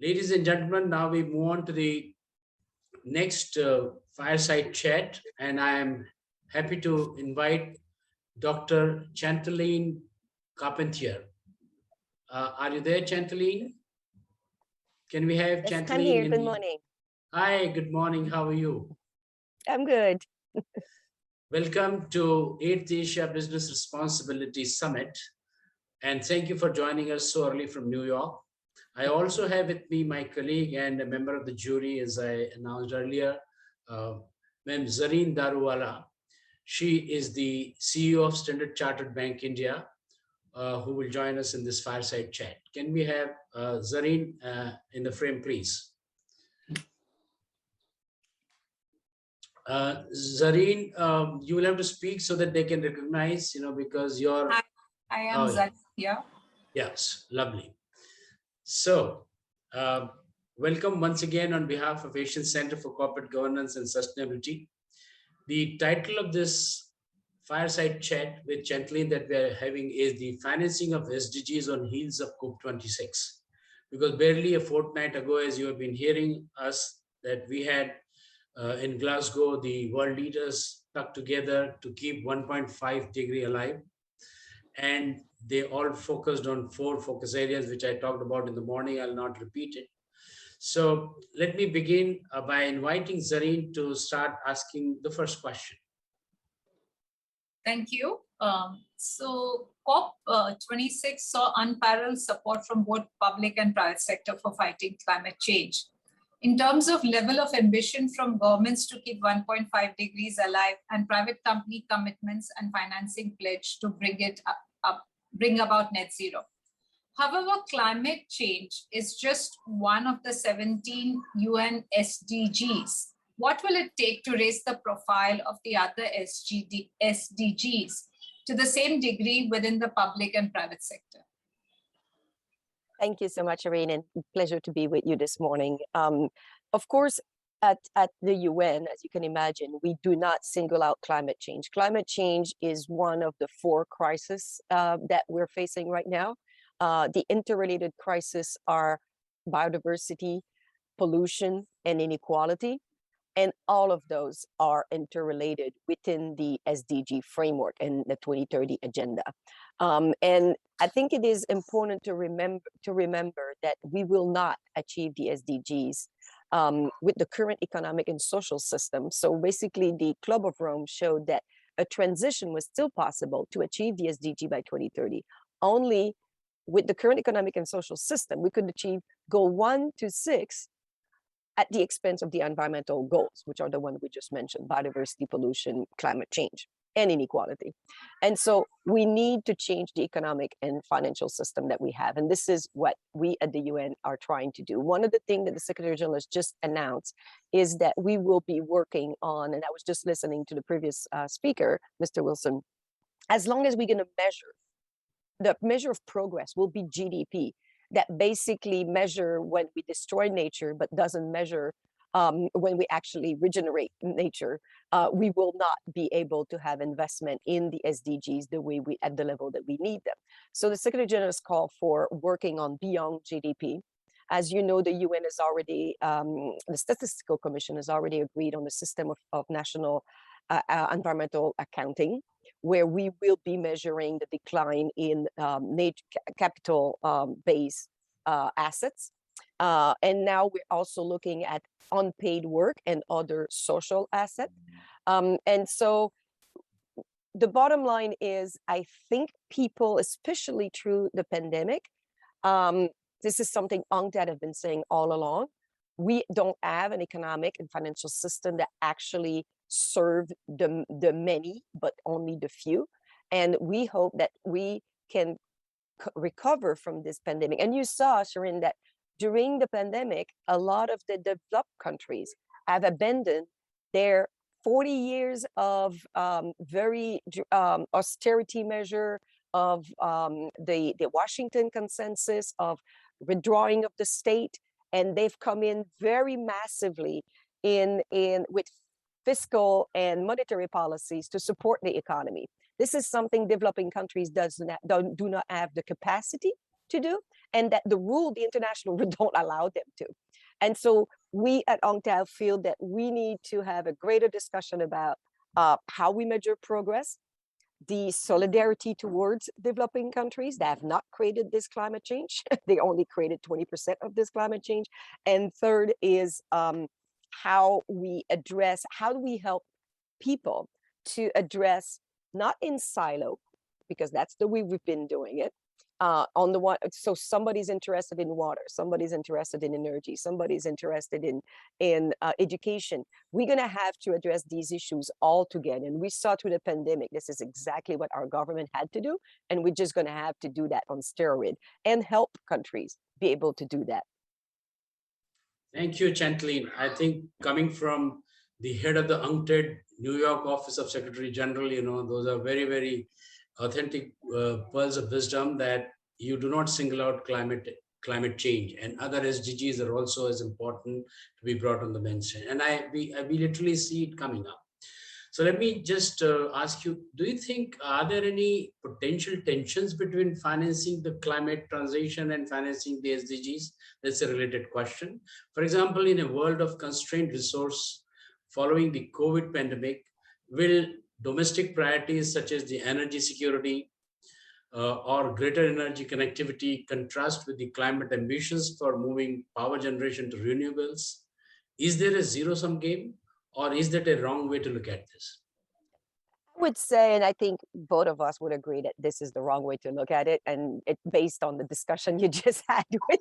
Ladies and gentlemen, now we move on to the next fireside chat, and I am happy to invite Dr. Chantal Line Carpentier. Are you there, Chantal Line? Can we have Yes, Chantal I'm Line? here. Good morning. Hi, good morning. How are you? I'm good. Welcome to 8th Asia Business Responsibility Summit, and thank you for joining us so early from New York. I also have with me my colleague and a member of the jury, as I announced earlier, Ms. Zareen Daruwala. She is the CEO of Standard Chartered Bank India, who will join us in this fireside chat. Can we have Zareen in the frame, please? Zareen, you will have to speak so that they can recognize, because you're... I am Zareen here. Yes, lovely. So, welcome once again on behalf of Asian Center for Corporate Governance and Sustainability. The title of this fireside chat with Chantal Line that we are having is the financing of SDGs on heels of COP26. Because barely a fortnight ago, as you have been hearing us, that we had in Glasgow, the world leaders stuck together to keep 1.5 degree alive. And they all focused on 4 focus areas, which I talked about in the morning. I'll not repeat it. So let me begin by inviting Zareen to start asking the first question. Thank you. So COP26 saw unparalleled support from both public and private sector for fighting climate change. In terms of level of ambition from governments to keep 1.5 degrees alive and private company commitments and financing pledge to bring about net zero. However, climate change is just one of the 17 UN SDGs. What will it take to raise the profile of the other SDGs to the same degree within the public and private sector? Thank you so much, Irene, and pleasure to be with you this morning. Of course, at the UN, as you can imagine, we do not single out climate change. Climate change is one of the 4 crises that we're facing right now. The interrelated crises are biodiversity, pollution, and inequality. And all of those are interrelated within the SDG framework and the 2030 agenda. And I think it is important to remember that we will not achieve the SDGs with the current economic and social system. So basically, the Club of Rome showed that a transition was still possible to achieve the SDG by 2030. Only with the current economic and social system, we could achieve goal 1 to 6 at the expense of the environmental goals, which are the ones we just mentioned: biodiversity, pollution, climate change, and inequality. And so we need to change the economic and financial system that we have. And this is what we at the UN are trying to do. One of the things that the Secretary General has just announced is that we will be working on, and I was just listening to the previous speaker, Mr. Wilson, as long as we're going to measure, the measure of progress will be GDP, that basically measure when we destroy nature, but doesn't measure when we actually regenerate nature. We will not be able to have investment in the SDGs the way at the level that we need them. So the Secretary General's call for working on beyond GDP. As you know, the UN has already, the Statistical Commission has already agreed on the system of national environmental accounting, where we will be measuring the decline in capital base assets. And now we're also looking at unpaid work and other social assets. And so the bottom line is, I think people, especially through the pandemic, this is something UNCTAD have been saying all along, we don't have an economic and financial system that actually serve the many, but only the few. And we hope that we can recover from this pandemic. And you saw, Sharon, that during the pandemic, a lot of the developed countries have abandoned their 40 years of very austerity measure, of the Washington consensus, of withdrawing of the state, and they've come in very massively in with fiscal and monetary policies to support the economy. This is something developing countries do not have the capacity to do, and that the international rule don't allow them to. And so we at UNCTAD feel that we need to have a greater discussion about how we measure progress, the solidarity towards developing countries that have not created this climate change. They only created 20% of this climate change. And third is how do we help people to address, not in silo, because that's the way we've been doing it. On the one, so somebody's interested in water, somebody's interested in energy, somebody's interested in education. We're going to have to address these issues all together. And we saw through the pandemic, this is exactly what our government had to do. And we're just going to have to do that on steroid and help countries be able to do that. Thank you, Chantal Line. I think coming from the head of the UNCTAD New York Office of Secretary General, those are very, very authentic pearls of wisdom, that you do not single out climate change, and other SDGs are also as important to be brought on the mainstream. And we literally see it coming up. So let me just ask you, do you think, are there any potential tensions between financing the climate transition and financing the SDGs? That's a related question. For example, in a world of constrained resource following the COVID pandemic, will domestic priorities such as the energy security or greater energy connectivity contrast with the climate ambitions for moving power generation to renewables? Is there a zero-sum game, or is that a wrong way to look at this? I would say, and I think both of us would agree, that this is the wrong way to look at it, and it based on the discussion you just had with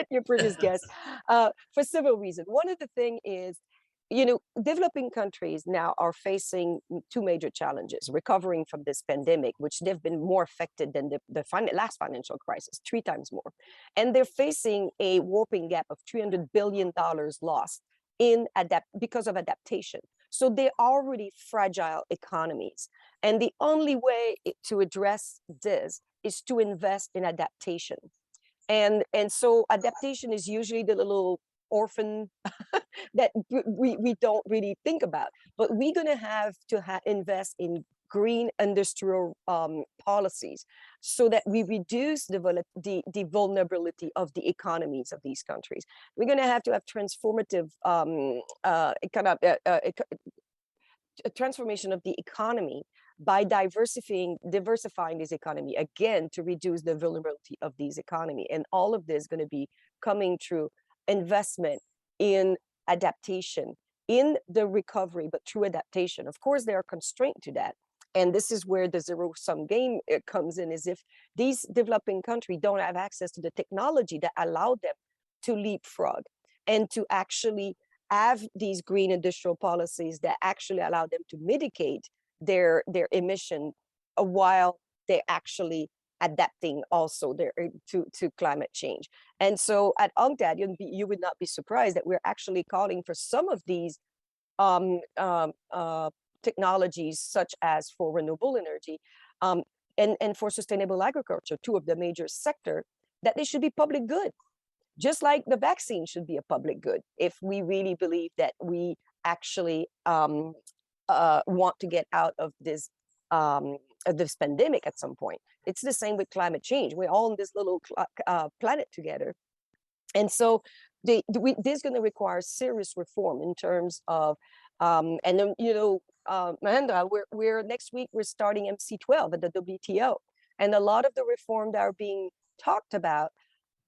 your previous guest, for several reasons. One of the things is, developing countries now are facing two major challenges: recovering from this pandemic, which they've been more affected than the last financial crisis, 3 times more. And they're facing a warping gap of $300 billion lost because of adaptation. So they're already fragile economies. And the only way to address this is to invest in adaptation. And so adaptation is usually the little orphan that we don't really think about, but we're going to have to invest in green industrial policies so that we reduce the vulnerability of the economies of these countries. We're going to have transformative a transformation of the economy by diversifying this economy, again, to reduce the vulnerability of these economy. And all of this is going to be coming through investment in adaptation, in the recovery, but through adaptation. Of course, there are constraints to that. And this is where the zero-sum game comes in, is if these developing countries don't have access to the technology that allow them to leapfrog and to actually have these green industrial policies that actually allow them to mitigate their emission while they're actually adapting also to climate change. And so at UNCTAD, you would not be surprised that we're actually calling for some of these technologies, such as for renewable energy and for sustainable agriculture, 2 of the major sectors, that they should be public good. Just like the vaccine should be a public good, if we really believe that we actually want to get out of this pandemic at some point. It's the same with climate change. We're all on this little planet together. And so this is going to require serious reform in terms of, and then, Mahendra, we're next week, we're starting MC12 at the WTO. And a lot of the reform that are being talked about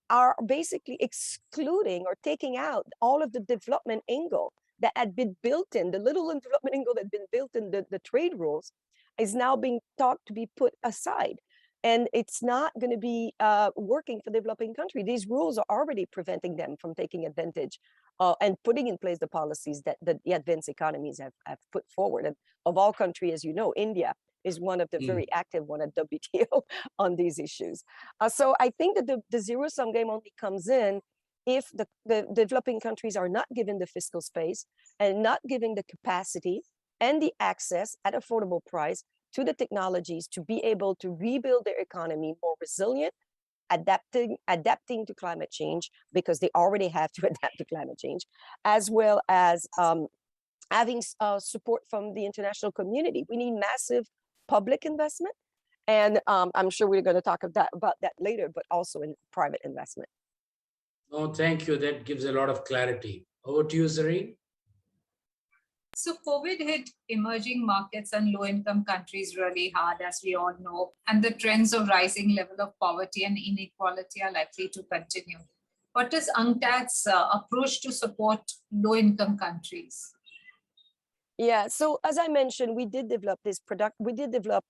are basically excluding or taking out all of the development angle that had been built in, the little development angle that had been built in the trade rules is now being talked to be put aside. And it's not going to be working for developing countries. These rules are already preventing them from taking advantage and putting in place the policies that the advanced economies have put forward. And of all countries, as you know, India is one of the very active one at WTO on these issues. So I think that the zero-sum game only comes in if the developing countries are not given the fiscal space and not given the capacity and the access at affordable price to the technologies to be able to rebuild their economy more resilient, adapting to climate change, because they already have to adapt to climate change, as well as having support from the international community. We need massive public investment And I'm sure we're going to talk about that later, but also in private investment. Oh, thank you. That gives a lot of clarity. Over to you, Zareen. So COVID hit emerging markets and low-income countries really hard, as we all know, and the trends of rising level of poverty and inequality are likely to continue. What is UNCTAD's approach to support low-income countries? Yeah, so as I mentioned, we did develop this product. We did develop.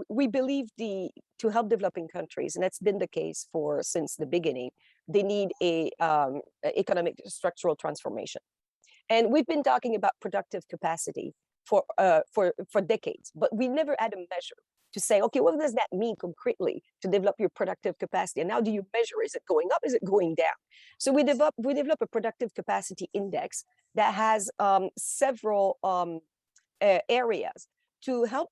We believe to help developing countries, and that's been the case since the beginning. They need a economic structural transformation. And we've been talking about productive capacity for decades, but we never had a measure to say, okay, what does that mean concretely to develop your productive capacity? And how do you measure? Is it going up? Is it going down? So we develop a productive capacity index that has several areas to help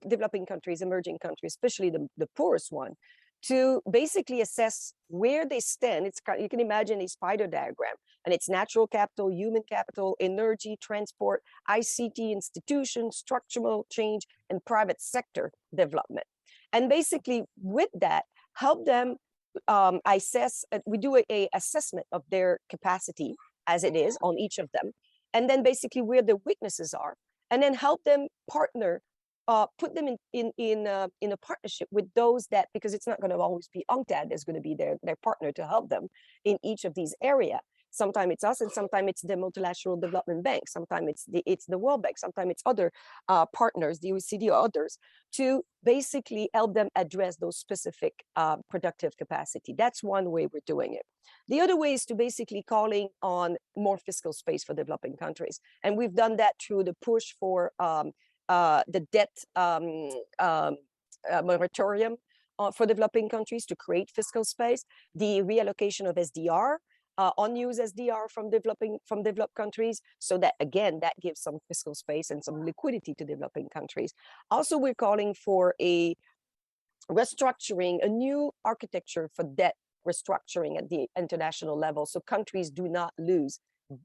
developing countries, emerging countries, especially the poorest one, to basically assess where they stand. You can imagine a spider diagram, and it's natural capital, human capital, energy, transport, ICT institutions, structural change, and private sector development. And basically with that, help them assess, we do a assessment of their capacity as it is on each of them, and then basically where the weaknesses are, and then help them partner, put them in a partnership with those that, because it's not going to always be UNCTAD that's going to be their partner to help them in each of these areas. Sometimes it's us, and sometimes it's the multilateral development bank. Sometimes it's the World Bank. Sometimes it's other partners, the OECD or others, to basically help them address those specific productive capacity. That's one way we're doing it. The other way is to basically calling on more fiscal space for developing countries, and we've done that through the push for the debt moratorium for developing countries to create fiscal space, the reallocation of SDR, unused SDR from developed countries, so that again that gives some fiscal space and some liquidity to developing countries. Also, we're calling for a restructuring, a new architecture for debt restructuring at the international level, so countries do not lose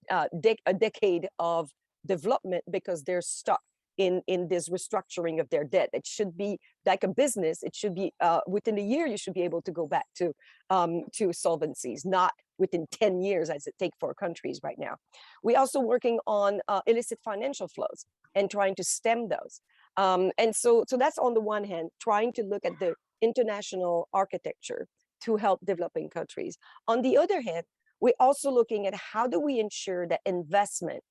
a decade of development because they're stuck in this restructuring of their debt. It should be like a business. It should be within a year you should be able to go back to solvencies, not within 10 years as it takes for countries right now. We're also working on illicit financial flows and trying to stem those. And so that's on the one hand, trying to look at the international architecture to help developing countries. On the other hand, we're also looking at how do we ensure that investment,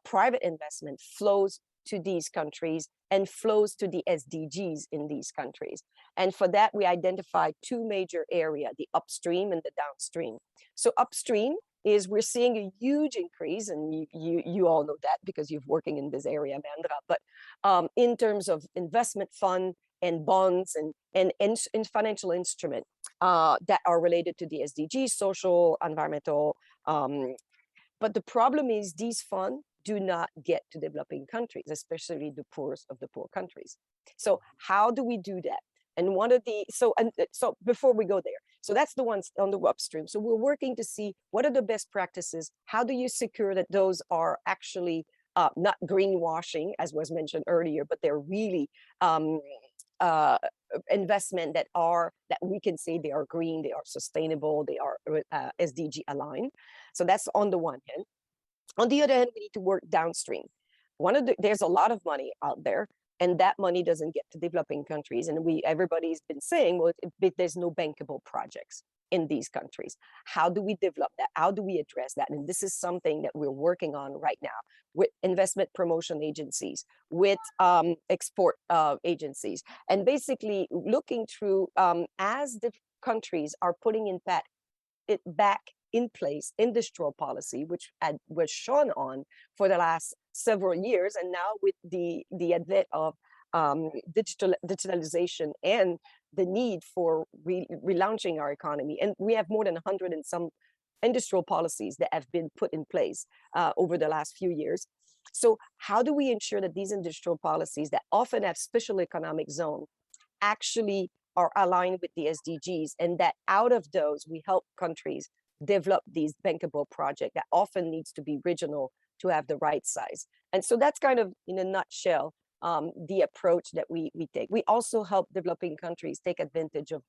private investment, flows to these countries and flows to the SDGs in these countries. And for that, we identify two major areas, the upstream and the downstream. So upstream is we're seeing a huge increase, and you all know that because you're working in this area, Mahendra, but in terms of investment fund and bonds and financial instruments that are related to the SDGs, social, environmental. But the problem is these funds do not get to developing countries, especially the poorest of the poor countries. So how do we do that? And one of the, so before we go there, so that's the ones on the upstream. So we're working to see what are the best practices. How do you secure that those are actually not greenwashing, as was mentioned earlier, but they're really investment that we can say they are green, they are sustainable, they are SDG aligned. So that's on the one hand. On the other hand, we need to work downstream. There's a lot of money out there, and that money doesn't get to developing countries. And everybody's been saying, well, there's no bankable projects in these countries. How do we develop that? How do we address that? And this is something that we're working on right now with investment promotion agencies, with export agencies, and basically looking through as the countries are putting it back in place industrial policy, which was shown on for the last several years, and now with the advent of digitalization and the need for relaunching our economy. And we have more than 100 and some industrial policies that have been put in place over the last few years. So how do we ensure that these industrial policies that often have special economic zone actually are aligned with the SDGs, and that out of those we help countries develop these bankable projects that often needs to be regional to have the right size? And so that's kind of in a nutshell the approach that we take. We also help developing countries take advantage of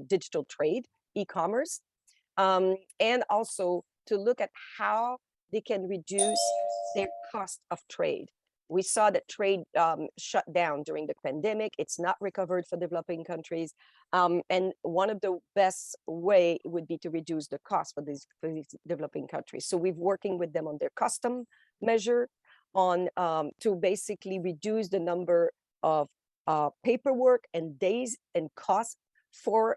digital trade, e-commerce, and also to look at how they can reduce their cost of trade. We saw that trade shut down during the pandemic. It's not recovered for developing countries. And one of the best way would be to reduce the cost for these developing countries. So we're working with them on their custom measure on to basically reduce the number of paperwork and days and costs for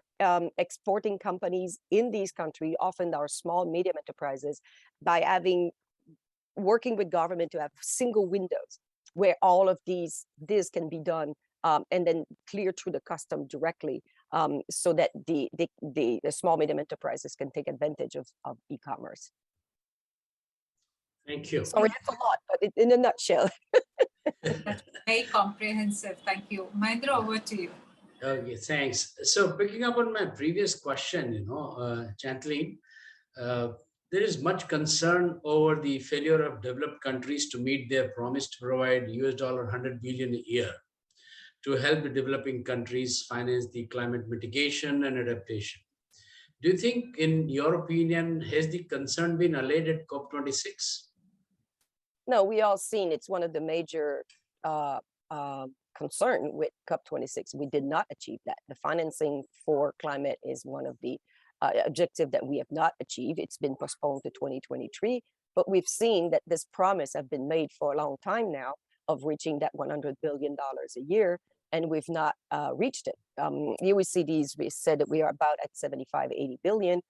exporting companies in these countries, often our small, medium enterprises, by working with government to have single windows where all of this can be done and then clear through the custom directly, so that the small, medium enterprises can take advantage of e-commerce. Thank you. Sorry, that's a lot, but in a nutshell. That's very comprehensive. Thank you. Mahendra, over to you. Okay, thanks. So picking up on my previous question, Chantal, there is much concern over the failure of developed countries to meet their promise to provide $100 billion a year to help the developing countries finance the climate mitigation and adaptation. Do you think, in your opinion, has the concern been allayed at COP26? No, we all seen it's one of the major concern with COP26. We did not achieve that. The financing for climate is one of the objective that we have not achieved. It's been postponed to 2023, but we've seen that this promise have been made for a long time now of reaching that $100 billion a year, and we've not reached it. The OECD's we said that we are about at 75, 80 billion.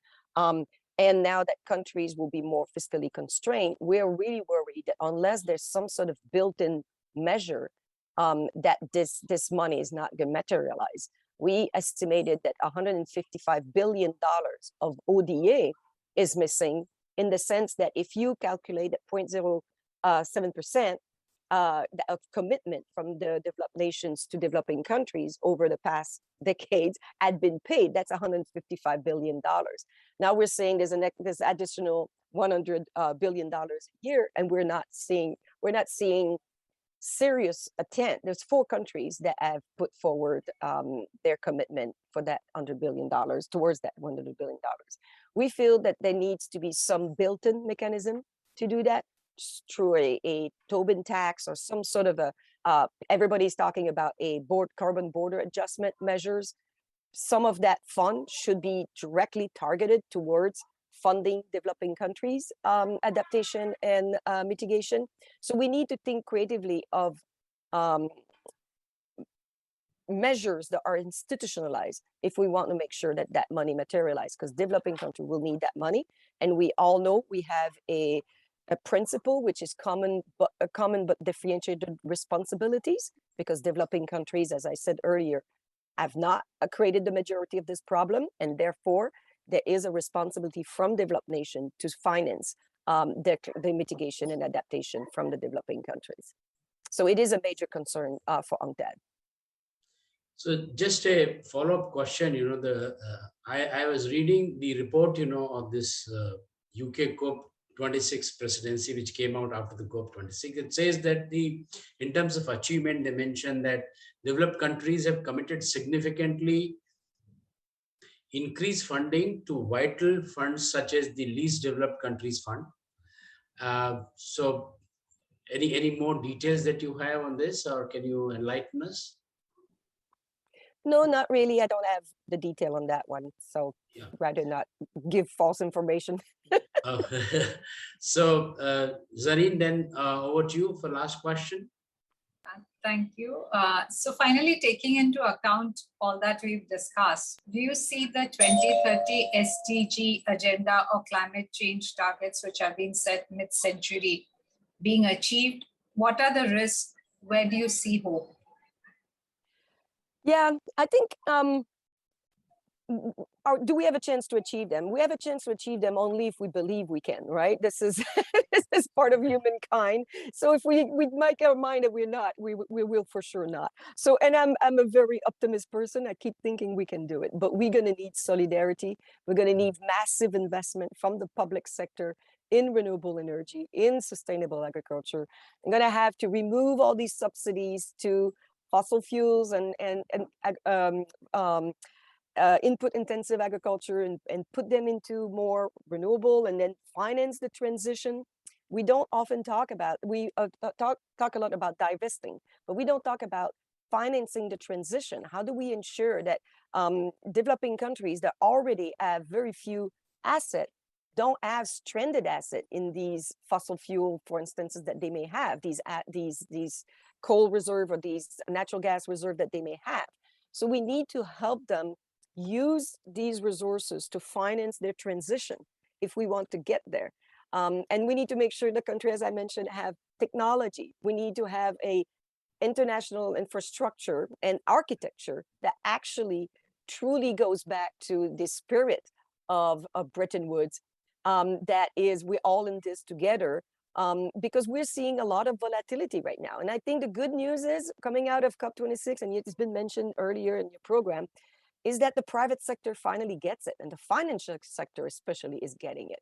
And now that countries will be more fiscally constrained, we're really worried that unless there's some sort of built-in measure that this money is not going to materialize. We estimated that $155 billion of ODA is missing, in the sense that if you calculate at 0.07% of commitment from the developed nations to developing countries over the past decades had been paid, that's $155 billion. Now we're saying there's additional $100 billion a year, and we're not seeing serious attempt. There's 4 countries that have put forward their commitment for that $100 billion, towards that $100 billion. We feel that there needs to be some built-in mechanism to do that, through a Tobin tax or some sort of everybody's talking about a carbon border adjustment measures. Some of that fund should be directly targeted towards funding developing countries adaptation and mitigation. So we need to think creatively of measures that are institutionalized if we want to make sure that that money materializes, because developing countries will need that money. And we all know we have a principle which is common but differentiated responsibilities, because developing countries, as I said earlier, have not created the majority of this problem, and therefore there is a responsibility from developed nations to finance the mitigation and adaptation from the developing countries. So it is a major concern for UNCTAD. So just a follow-up question, I was reading the report, of this UK COP26 presidency, which came out after the COP26. It says that in terms of achievement, they mentioned that developed countries have committed significantly increased funding to vital funds such as the Least Developed Countries Fund. So any more details that you have on this, or can you enlighten us? No, not really. I don't have the detail on that one. So yeah, rather not give false information. So Zareen, then over to you for last question. Thank you. So finally, taking into account all that we've discussed, do you see the 2030 SDG agenda or climate change targets, which have been set mid-century, being achieved? What are the risks? Where do you see hope? Yeah, I think, do we have a chance to achieve them? We have a chance to achieve them only if we believe we can, right? This is this is part of humankind. So if we make our mind that we're not, we will for sure not. So, and I'm a very optimist person. I keep thinking we can do it, but we're going to need solidarity. We're going to need massive investment from the public sector in renewable energy, in sustainable agriculture. I'm going to have to remove all these subsidies to fossil fuels and input intensive agriculture and put them into more renewable, and then finance the transition. We don't often talk about, we talk a lot about divesting, but we don't talk about financing the transition. How do we ensure that developing countries that already have very few assets don't have stranded asset in these fossil fuel, for instance, that they may have, these coal reserve or these natural gas reserve that they may have. So we need to help them use these resources to finance their transition if we want to get there. And we need to make sure the country, as I mentioned, have technology. We need to have a international infrastructure and architecture that actually truly goes back to the spirit of Bretton Woods. That is, we're all in this together, because we're seeing a lot of volatility right now. And I think the good news is, coming out of COP26, and it's been mentioned earlier in your program, is that the private sector finally gets it, and the financial sector especially is getting it.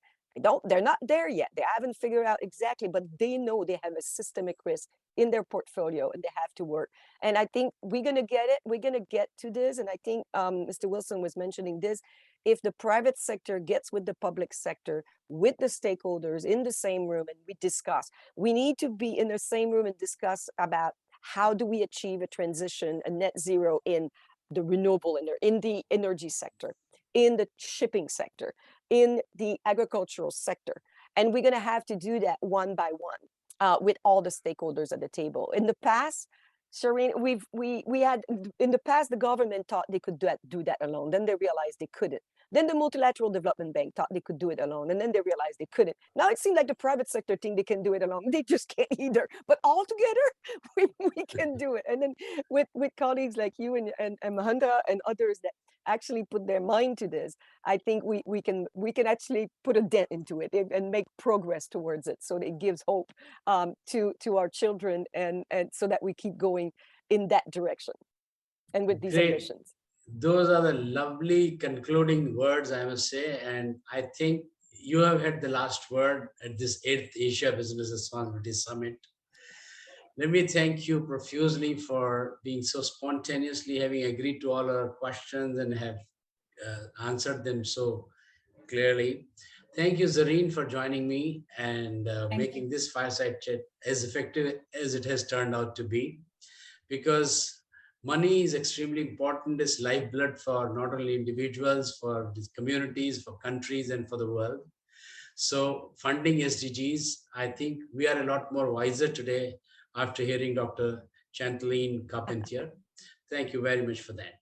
They're not there yet. They haven't figured out exactly, but they know they have a systemic risk in their portfolio and they have to work. And I think we're going to get it. We're going to get to this. And I think Mr. Wilson was mentioning this. If the private sector gets with the public sector, with the stakeholders in the same room, and we discuss, we need to be in the same room and discuss about how do we achieve a transition, a net zero in the renewable, in the energy sector, in the shipping sector, in the agricultural sector. And we're going to have to do that one by one with all the stakeholders at the table. In the past, Shireen, we had, in the past, the government thought they could do that alone. Then they realized they couldn't. Then the Multilateral Development Bank thought they could do it alone. And then they realized they couldn't. Now it seems like the private sector think they can do it alone. They just can't either. But all together, we can do it. And then with colleagues like you and Mahendra and others that actually put their mind to this, I think we can actually put a dent into it and make progress towards it, so that it gives hope to our children, and so that we keep going in that direction and with these Great. ambitions. Those are the lovely concluding words, I must say. And I think you have had the last word at this 8th Asia Business Responsibility Summit. Let me thank you profusely for being so spontaneously, having agreed to all our questions and have answered them so clearly. Thank you, Zareen, for joining me and making this Fireside Chat as effective as it has turned out to be. Because money is extremely important. It's lifeblood for not only individuals, for these communities, for countries, and for the world. So funding SDGs, I think we are a lot more wiser today after hearing Dr. Chantal Line Carpentier. Thank you very much for that.